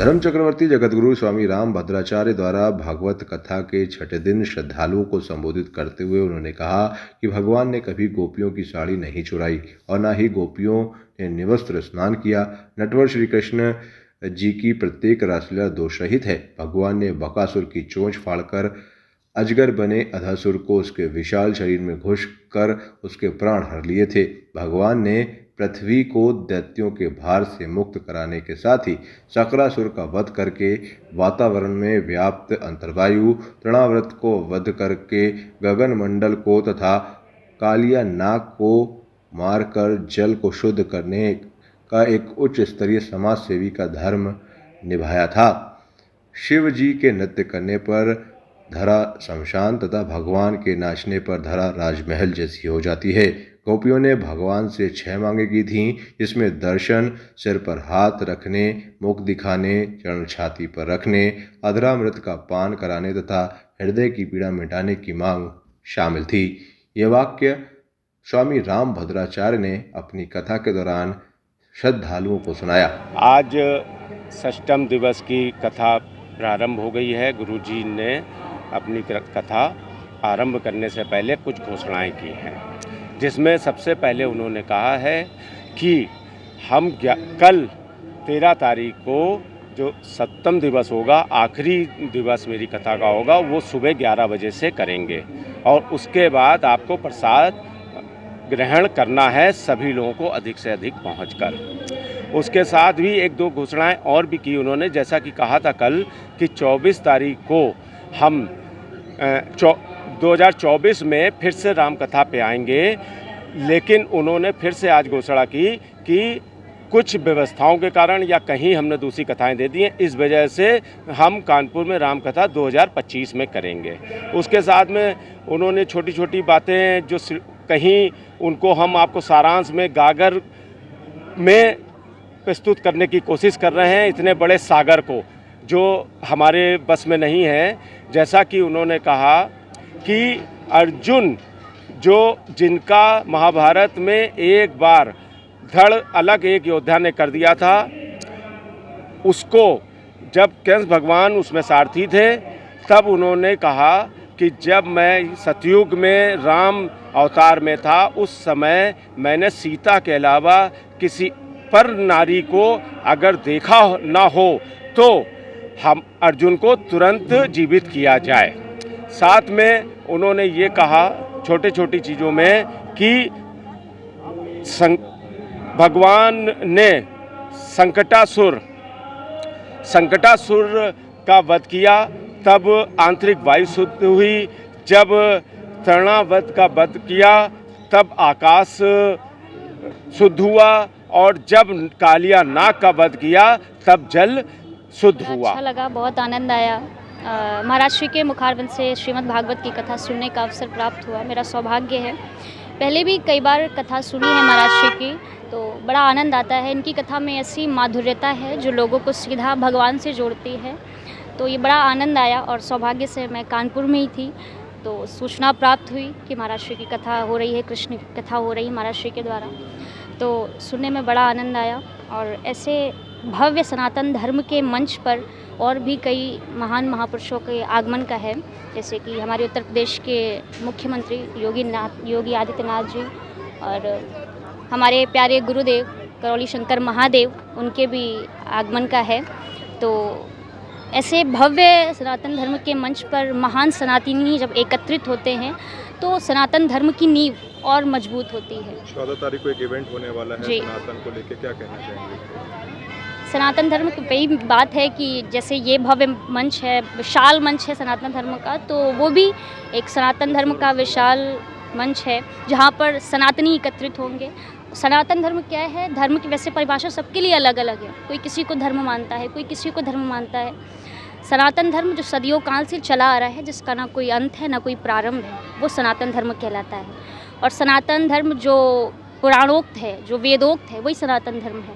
धर्म चक्रवर्ती जगतगुरु स्वामी राम भद्राचार्य द्वारा भागवत कथा के छठे दिन श्रद्धालुओं को संबोधित करते हुए उन्होंने कहा कि भगवान ने कभी गोपियों की साड़ी नहीं चुराई और न ही गोपियों ने निवस्त्र स्नान किया। नटवर श्री कृष्ण जी की प्रत्येक रासलीला दोषरहित है। भगवान ने बकासुर की चोंच फाड़कर अजगर बने अधासुर को उसके विशाल शरीर में घुस कर उसके प्राण हर लिए थे। भगवान ने पृथ्वी को दैत्यों के भार से मुक्त कराने के साथ ही शक्रासुर का वध करके वातावरण में व्याप्त अंतर्वायु तृणाव्रत को वध करके गगनमंडल को तथा कालिया नाग को मारकर जल को शुद्ध करने का एक उच्च स्तरीय समाज सेवी का धर्म निभाया था। शिव जी के नृत्य करने पर धरा शमशान तथा भगवान के नाचने पर धरा राजमहल जैसी हो जाती है। गोपियों ने भगवान से 6 मांगे की थीं, जिसमें दर्शन, सिर पर हाथ रखने, मुख दिखाने, चरण छाती पर रखने, अधरामृत का पान कराने तथा हृदय की पीड़ा मिटाने की मांग शामिल थी। ये वाक्य स्वामी राम भद्राचार्य ने अपनी कथा के दौरान श्रद्धालुओं को सुनाया। आज षष्ठम दिवस की कथा प्रारंभ हो गई है। गुरुजी ने अपनी कथा आरंभ करने से पहले कुछ घोषणाएं की हैं, जिसमें सबसे पहले उन्होंने कहा है कि हम कल 13 तारीख को जो 7वां दिवस होगा, आखिरी दिवस मेरी कथा का होगा, वो सुबह 11 बजे से करेंगे और उसके बाद आपको प्रसाद ग्रहण करना है सभी लोगों को अधिक से अधिक पहुंचकर। उसके साथ भी 1-2 घोषणाएं और भी की उन्होंने, जैसा कि कहा था कल कि 24 तारीख को हम 2024 में फिर से राम कथा पे आएंगे। लेकिन उन्होंने फिर से आज घोषणा की कि कुछ व्यवस्थाओं के कारण या कहीं हमने दूसरी कथाएं दे दी हैं, इस वजह से हम कानपुर में राम कथा 2025 में करेंगे। उसके साथ में उन्होंने छोटी छोटी बातें जो कहीं उनको हम आपको सारांश में गागर में प्रस्तुत करने की कोशिश कर रहे हैं, इतने बड़े सागर को जो हमारे बस में नहीं है। जैसा कि उन्होंने कहा कि अर्जुन जो जिनका महाभारत में एक बार धड़ अलग एक योद्धा ने कर दिया था, उसको जब कंस भगवान उसमें सारथी थे, तब उन्होंने कहा कि जब मैं सतयुग में राम अवतार में था, उस समय मैंने सीता के अलावा किसी पर नारी को अगर देखा ना हो तो हम अर्जुन को तुरंत जीवित किया जाए। साथ में उन्होंने ये कहा छोटे छोटी चीज़ों में कि भगवान ने संकटासुर का वध किया, तब आंतरिक वायु शुद्ध हुई। जब तृणावत का वध किया तब आकाश शुद्ध हुआ, और जब कालिया नाग का वध किया तब जल शुद्ध हुआ। अच्छा लगा, बहुत आनंद आया। महाराज श्री के मुखारबिंद से श्रीमद् भागवत की कथा सुनने का अवसर प्राप्त हुआ, मेरा सौभाग्य है। पहले भी कई बार कथा सुनी है महाराज श्री की, तो बड़ा आनंद आता है। इनकी कथा में ऐसी माधुर्यता है जो लोगों को सीधा भगवान से जोड़ती है, तो ये बड़ा आनंद आया। और सौभाग्य से मैं कानपुर में ही थी, तो सूचना प्राप्त हुई कि महाराज श्री की कथा हो रही है, कृष्ण की कथा हो रही है महाराज श्री के द्वारा, तो सुनने में बड़ा आनंद आया। और ऐसे भव्य सनातन धर्म के मंच पर और भी कई महान महापुरुषों के आगमन का है, जैसे कि हमारे उत्तर प्रदेश के मुख्यमंत्री योगी आदित्यनाथ जी, और हमारे प्यारे गुरुदेव करौली शंकर महादेव, उनके भी आगमन का है। तो ऐसे भव्य सनातन धर्म के मंच पर महान सनातनी जब एकत्रित होते हैं तो सनातन धर्म की नींव और मजबूत होती है। 14 तारीख को एक इवेंट होने वाला है सनातन को लेकर, क्या कहना चाहेंगे? सनातन धर्म की वही बात है कि जैसे ये भव्य मंच है, विशाल मंच है सनातन धर्म का, तो वो भी एक सनातन धर्म का विशाल मंच है जहाँ पर सनातनी एकत्रित होंगे। सनातन धर्म क्या है? धर्म की वैसे परिभाषा सबके लिए अलग अलग है, कोई किसी को धर्म मानता है, कोई किसी को धर्म मानता है। सनातन धर्म जो सदियों काल से चला आ रहा है, जिसका ना कोई अंत है ना कोई प्रारंभ है, वो सनातन धर्म कहलाता है। और सनातन धर्म जो पुराणोक्त है, जो वेदोक्त है, वही सनातन धर्म है।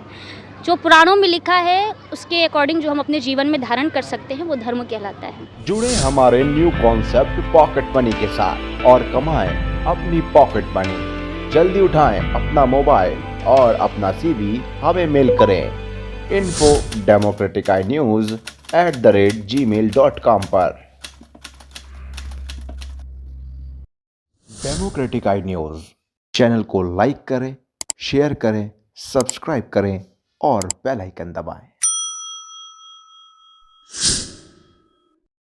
जो पुराणों में लिखा है उसके अकॉर्डिंग जो हम अपने जीवन में धारण कर सकते हैं, वो धर्म कहलाता है। जुड़े हमारे न्यू कॉन्सेप्ट पॉकेट मनी के साथ और कमाएं अपनी पॉकेट मनी। जल्दी उठाएं अपना मोबाइल और अपना CV हमें मेल करें। info@democraticnews@gmail.com पर। डेमोक्रेटिक आई न्यूज चैनल को लाइक करें, शेयर करें, सब्सक्राइब करें और बेल आइकन दबाएं।